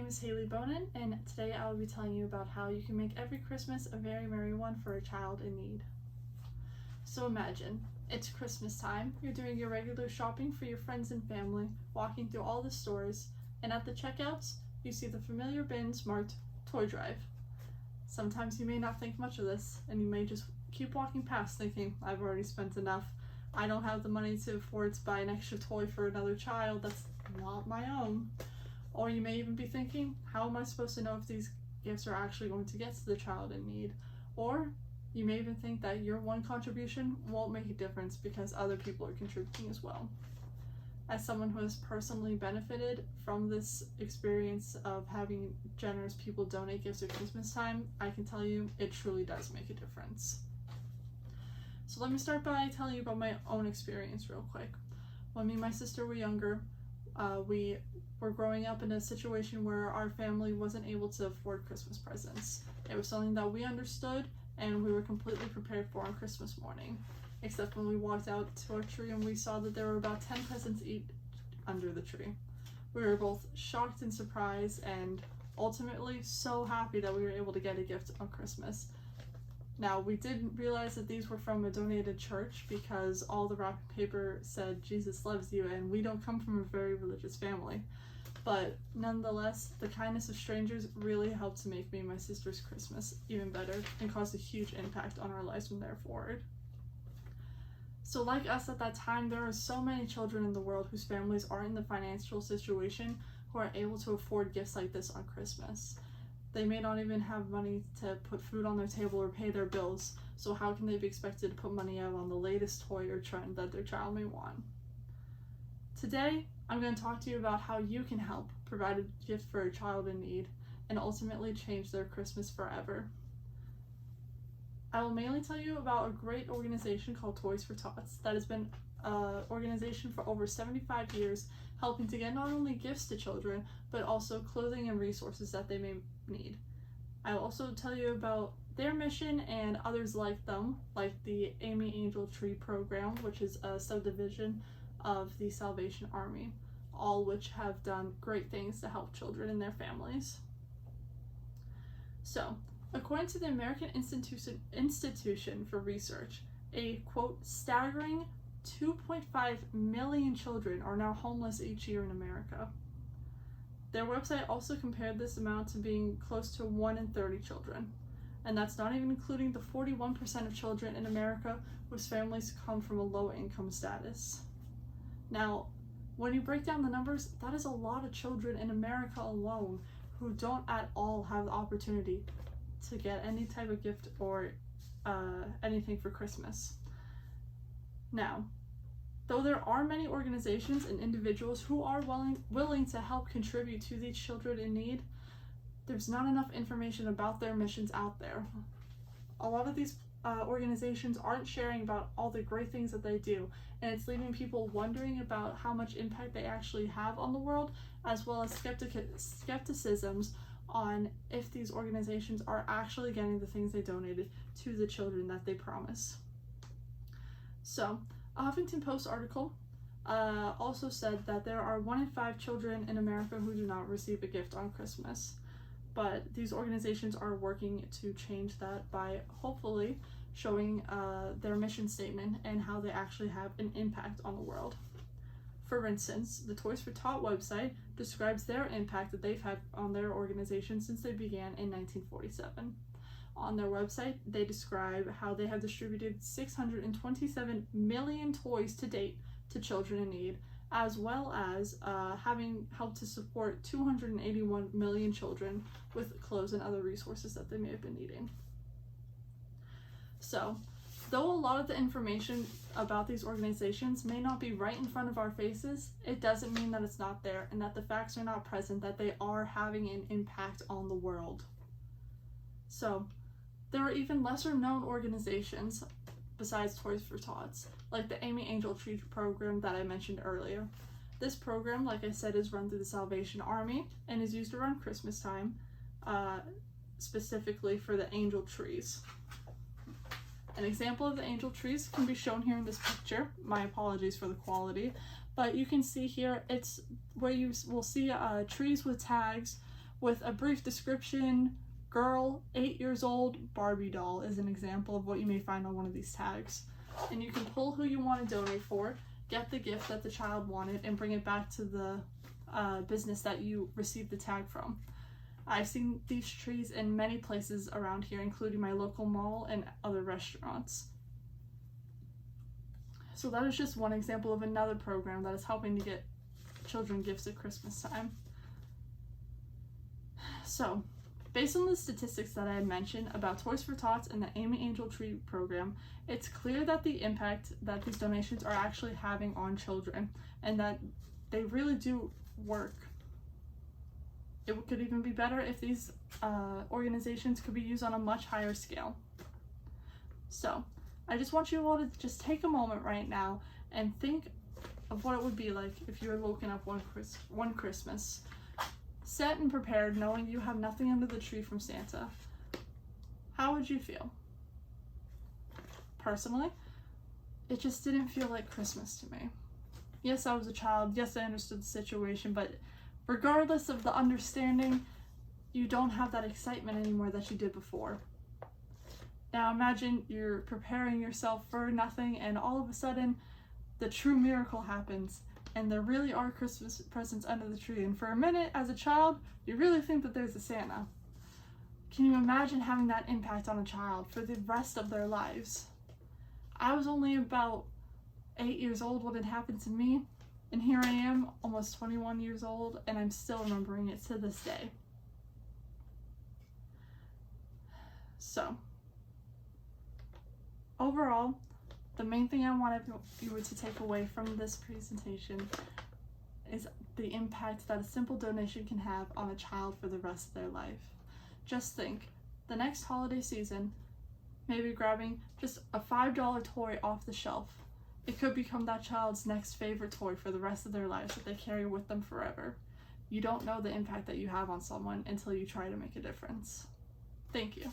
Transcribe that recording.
is Haley Bonin, and today I will be telling you about how you can make every Christmas a very merry one for a child in need. So imagine, it's Christmas time, you're doing your regular shopping for your friends and family, walking through all the stores, and at the checkouts, you see the familiar bins marked Toy Drive. Sometimes you may not think much of this, and you may just keep walking past thinking, I've already spent enough. I don't have the money to afford to buy an extra toy for another child that's not my own. Or you may even be thinking, how am I supposed to know if these gifts are actually going to get to the child in need? Or you may even think that your one contribution won't make a difference because other people are contributing as well. As someone who has personally benefited from this experience of having generous people donate gifts at Christmas time, I can tell you it truly does make a difference. So let me start by telling you about my own experience real quick. When me and my sister were younger, we were growing up in a situation where our family wasn't able to afford Christmas presents. It was something that we understood and we were completely prepared for on Christmas morning, except when we walked out to our tree and we saw that there were about 10 presents each under the tree. We were both shocked and surprised and ultimately so happy that we were able to get a gift on Christmas. Now, we didn't realize that these were from a donated church because all the wrapping paper said Jesus loves you, and we don't come from a very religious family. But nonetheless, the kindness of strangers really helped to make me and my sister's Christmas even better and caused a huge impact on our lives from there forward. So like us at that time, there are so many children in the world whose families aren't in the financial situation who are able to afford gifts like this on Christmas. They may not even have money to put food on their table or pay their bills, so how can they be expected to put money out on the latest toy or trend that their child may want? Today, I'm going to talk to you about how you can help provide a gift for a child in need and ultimately change their Christmas forever. I will mainly tell you about a great organization called Toys for Tots that has been an organization for over 75 years, helping to get not only gifts to children, but also clothing and resources that they may need. I will also tell you about their mission and others like them, like the Amy Angel Tree program, which is a subdivision of the Salvation Army, all which have done great things to help children and their families. So, according to the American Institution for Research, a quote, staggering 2.5 million children are now homeless each year in America. Their website also compared this amount to being close to 1 in 30 children. And that's not even including the 41% of children in America whose families come from a low income status. Now, when you break down the numbers, that is a lot of children in America alone who don't at all have the opportunity to get any type of gift or anything for Christmas. Now, though there are many organizations and individuals who are willing to help contribute to these children in need, there's not enough information about their missions out there. A lot of these organizations aren't sharing about all the great things that they do, and it's leaving people wondering about how much impact they actually have on the world, as well as skepticisms on if these organizations are actually getting the things they donated to the children that they promise. So, a Huffington Post article also said that there are 1 in 5 children in America who do not receive a gift on Christmas. But these organizations are working to change that by hopefully showing their mission statement and how they actually have an impact on the world. For instance, the Toys for Tot website describes their impact that they've had on their organization since they began in 1947. On their website, they describe how they have distributed 627 million toys to date to children in need, as well as having helped to support 281 million children with clothes and other resources that they may have been needing. So, though a lot of the information about these organizations may not be right in front of our faces, it doesn't mean that it's not there and that the facts are not present, that they are having an impact on the world. So, there are even lesser known organizations besides Toys for Tots, like the Amy Angel Tree program that I mentioned earlier. This program, like I said, is run through the Salvation Army and is used around Christmas time, specifically for the angel trees. An example of the angel trees can be shown here in this picture. My apologies for the quality, but you can see here it's where you will see trees with tags with a brief description. Girl, 8 years old, Barbie doll is an example of what you may find on one of these tags. And you can pull who you want to donate for, get the gift that the child wanted, and bring it back to the business that you received the tag from. I've seen these trees in many places around here, including my local mall and other restaurants. So that is just one example of another program that is helping to get children gifts at Christmas time. So, based on the statistics that I had mentioned about Toys for Tots and the Amy Angel Tree program, it's clear that the impact that these donations are actually having on children, and that they really do work. It could even be better if these organizations could be used on a much higher scale. So, I just want you all to just take a moment right now and think of what it would be like if you were woken up one Christmas, set and prepared, knowing you have nothing under the tree from Santa. How would you feel? Personally, it just didn't feel like Christmas to me. Yes, I was a child. Yes, I understood the situation, but regardless of the understanding, you don't have that excitement anymore that you did before. Now imagine you're preparing yourself for nothing, and all of a sudden, the true miracle happens, and there really are Christmas presents under the tree. And for a minute, as a child, you really think that there's a Santa. Can you imagine having that impact on a child for the rest of their lives? I was only about 8 years old when it happened to me, and here I am, almost 21 years old, and I'm still remembering it to this day. So, overall, the main thing I want you to take away from this presentation is the impact that a simple donation can have on a child for the rest of their life. Just think, the next holiday season, maybe grabbing just a $5 toy off the shelf. It could become that child's next favorite toy for the rest of their lives that they carry with them forever. You don't know the impact that you have on someone until you try to make a difference. Thank you.